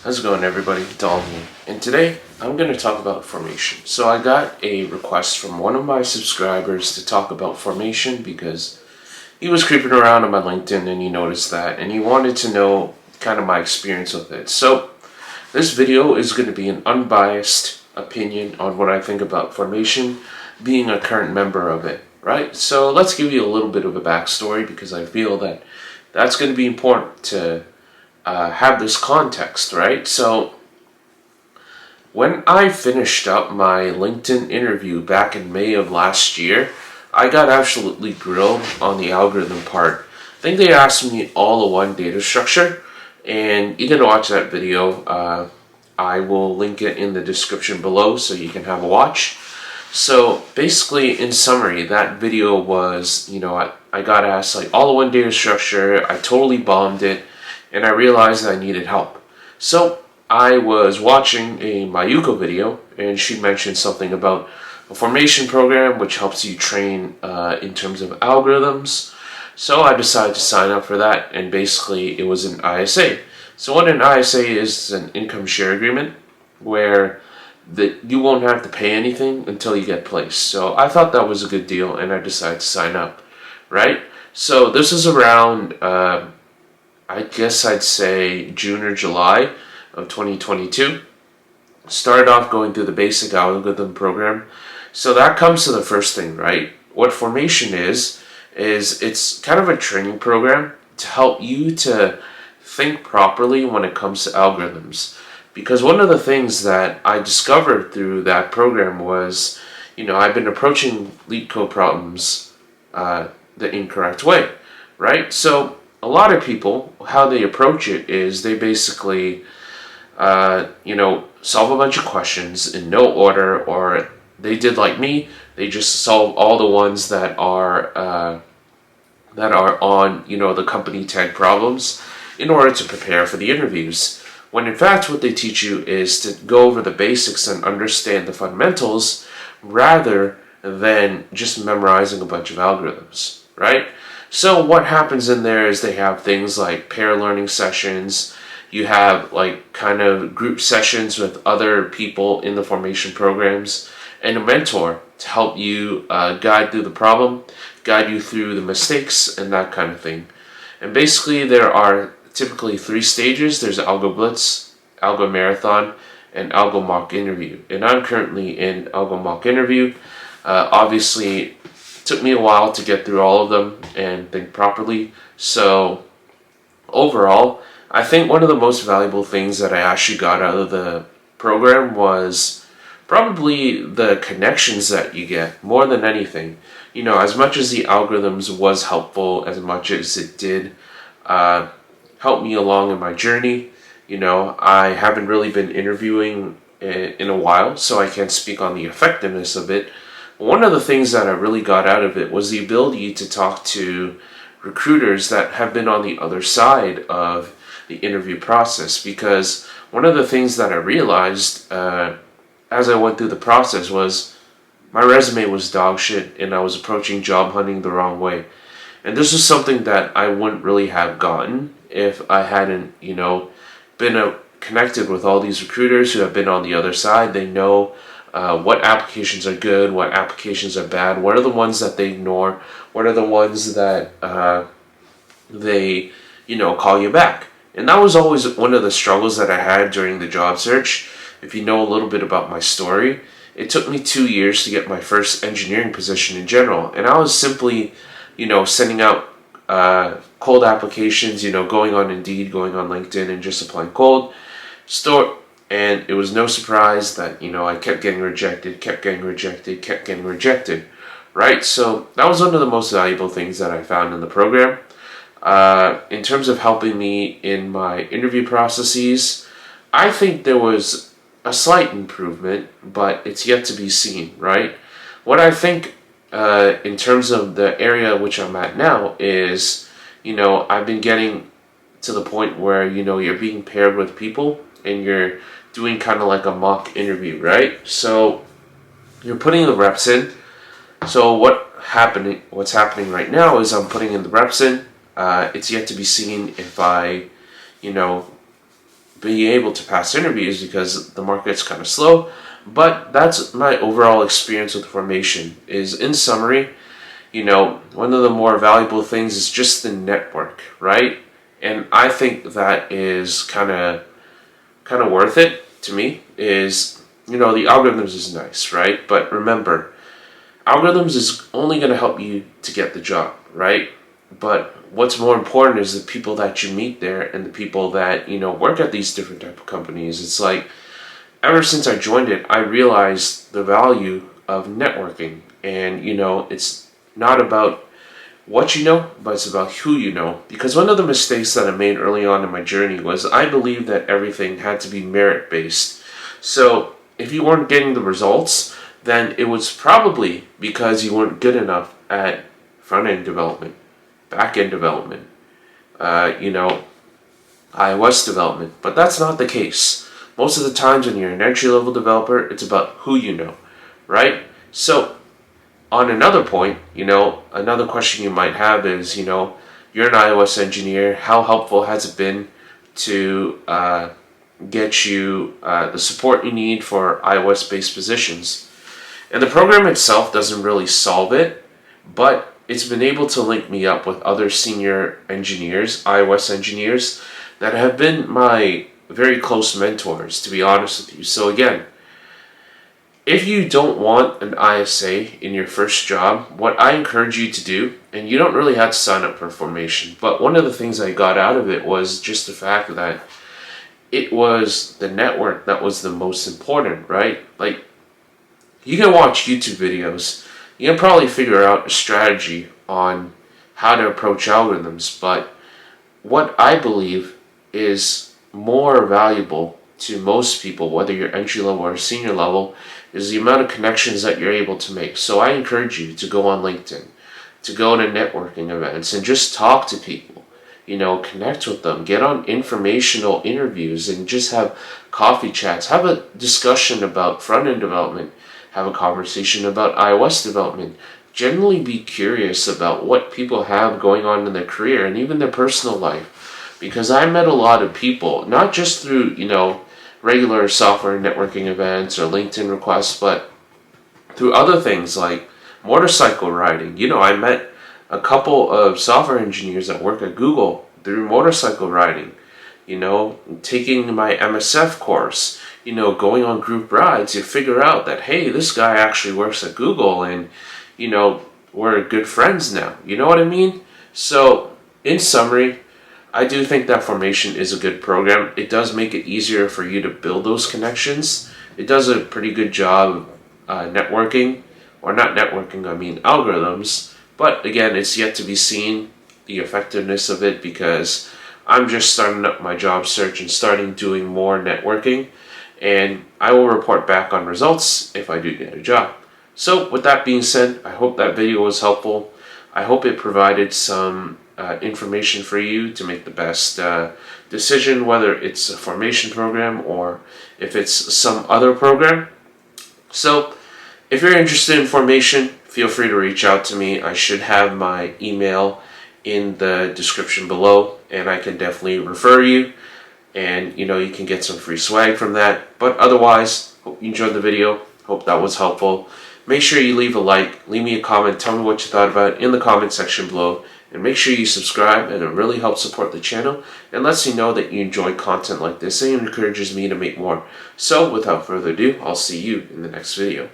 How's it going, everybody? Dom here. And today I'm going to talk about formation. So I got a request from one of my subscribers to talk about formation because he was creeping around on my LinkedIn and he noticed that and he wanted to know kind of my experience with it. So this video is going to be an unbiased opinion on what I think about formation, being a current member of it, right? So let's give you a little bit of a backstory because I feel that that's going to be important to have this context, right? So when I finished up my LinkedIn interview back in May of last year, I got absolutely grilled on the algorithm part. I think they asked me all of one data structure, and you can watch that video. I will link it in the description below so you can have a watch. So basically, in summary, that video was, I got asked like all of one data structure, I totally bombed it, and I realized I needed help. So I was watching a Mayuko video, and she mentioned something about a formation program which helps you train in terms of algorithms. So I decided to sign up for that, and basically it was an ISA. So what an ISA is an income share agreement where you won't have to pay anything until you get placed. So I thought that was a good deal, and I decided to sign up, right? So this is around I guess I'd say June or July of 2022. Started off going through the basic algorithm program. So that comes to the first thing, right? What formation is it's kind of a training program to help you to think properly when it comes to algorithms. Because one of the things that I discovered through that program was, I've been approaching LeetCode problems the incorrect way, right? So a lot of people, how they approach it is they basically, solve a bunch of questions in no order, or they did like me, they just solve all the ones that are on, the company tag problems in order to prepare for the interviews. When in fact, what they teach you is to go over the basics and understand the fundamentals rather than just memorizing a bunch of algorithms, right? So what happens in there is they have things like pair learning sessions. You have like kind of group sessions with other people in the formation programs and a mentor to help you guide through the problem, guide you through the mistakes and that kind of thing. And basically there are typically 3 stages. There's Algo Blitz, Algo Marathon, and Algo Mock Interview. And I'm currently in Algo Mock Interview. Obviously, took me a while to get through all of them and think properly. So overall, I think one of the most valuable things that I actually got out of the program was probably the connections that you get more than anything. As much as the algorithms was helpful, as much as it did help me along in my journey, I haven't really been interviewing in a while, so I can't speak on the effectiveness of it. One of the things that I really got out of it was the ability to talk to recruiters that have been on the other side of the interview process, because one of the things that I realized as I went through the process was my resume was dog shit and I was approaching job hunting the wrong way. And this is something that I wouldn't really have gotten if I hadn't, been connected with all these recruiters who have been on the other side. They know what applications are good, what applications are bad, what are the ones that they ignore, what are the ones that they, call you back. And that was always one of the struggles that I had during the job search. If you know a little bit about my story, it took me 2 years to get my first engineering position in general. And I was simply, sending out cold applications, going on Indeed, going on LinkedIn, and just applying cold. And it was no surprise that, I kept getting rejected, right? So that was one of the most valuable things that I found in the program. In terms of helping me in my interview processes, I think there was a slight improvement, but it's yet to be seen, right? What I think in terms of the area which I'm at now is, I've been getting to the point where, you're being paired with people and you're doing kind of like a mock interview, right? So you're putting the reps in. So what's happening right now is I'm putting in the reps in. It's yet to be seen if I, being able to pass interviews because the market's kind of slow. But that's my overall experience with formation. Is in summary, one of the more valuable things is just the network, right? And I think that is kind of worth it to me. Is the algorithms is nice, right? But remember, algorithms is only going to help you to get the job, right? But what's more important is the people that you meet there and the people that work at these different type of companies. It's like, ever since I joined it, I realized the value of networking. And it's not about what you know, but it's about who you know. Because one of the mistakes that I made early on in my journey was I believed that everything had to be merit based. So if you weren't getting the results, then it was probably because you weren't good enough at front end development, back end development, iOS development. But that's not the case. Most of the times when you're an entry level developer, it's about who you know, right? So on another point, another question you might have is, you're an iOS engineer. How helpful has it been to get you the support you need for iOS-based positions? And the program itself doesn't really solve it, but it's been able to link me up with other senior engineers, iOS engineers, that have been my very close mentors, to be honest with you. So again, if you don't want an ISA in your first job, what I encourage you to do, and you don't really have to sign up for formation, but one of the things I got out of it was just the fact that it was the network that was the most important, right? Like, you can watch YouTube videos, you can probably figure out a strategy on how to approach algorithms, but what I believe is more valuable to most people, whether you're entry level or senior level, is the amount of connections that you're able to make. So I encourage you to go on LinkedIn, to go to networking events and just talk to people, connect with them, get on informational interviews and just have coffee chats, have a discussion about front-end development, have a conversation about iOS development. Generally be curious about what people have going on in their career and even their personal life. Because I met a lot of people, not just through, regular software networking events or LinkedIn requests, but through other things like motorcycle riding. I met a couple of software engineers that work at Google through motorcycle riding, taking my MSF course, going on group rides. You figure out that, hey, this guy actually works at Google and, we're good friends now. You know what I mean? So, in summary, I do think that formation is a good program. It does make it easier for you to build those connections. It does a pretty good job networking, or not networking, I mean algorithms. But again, it's yet to be seen, the effectiveness of it, because I'm just starting up my job search and starting doing more networking. And I will report back on results if I do get a job. So with that being said, I hope that video was helpful. I hope it provided some information for you to make the best decision, whether it's a formation program or if it's some other program. So if you're interested in formation, feel free to reach out to me. I should have my email in the description below, and I can definitely refer you, and you can get some free swag from that. But otherwise, hope you enjoyed the video. Hope that was helpful. Make sure you leave a like, leave me a comment, tell me what you thought about it in the comment section below. And make sure you subscribe, and it really helps support the channel and lets me know that you enjoy content like this and encourages me to make more. So without further ado, I'll see you in the next video.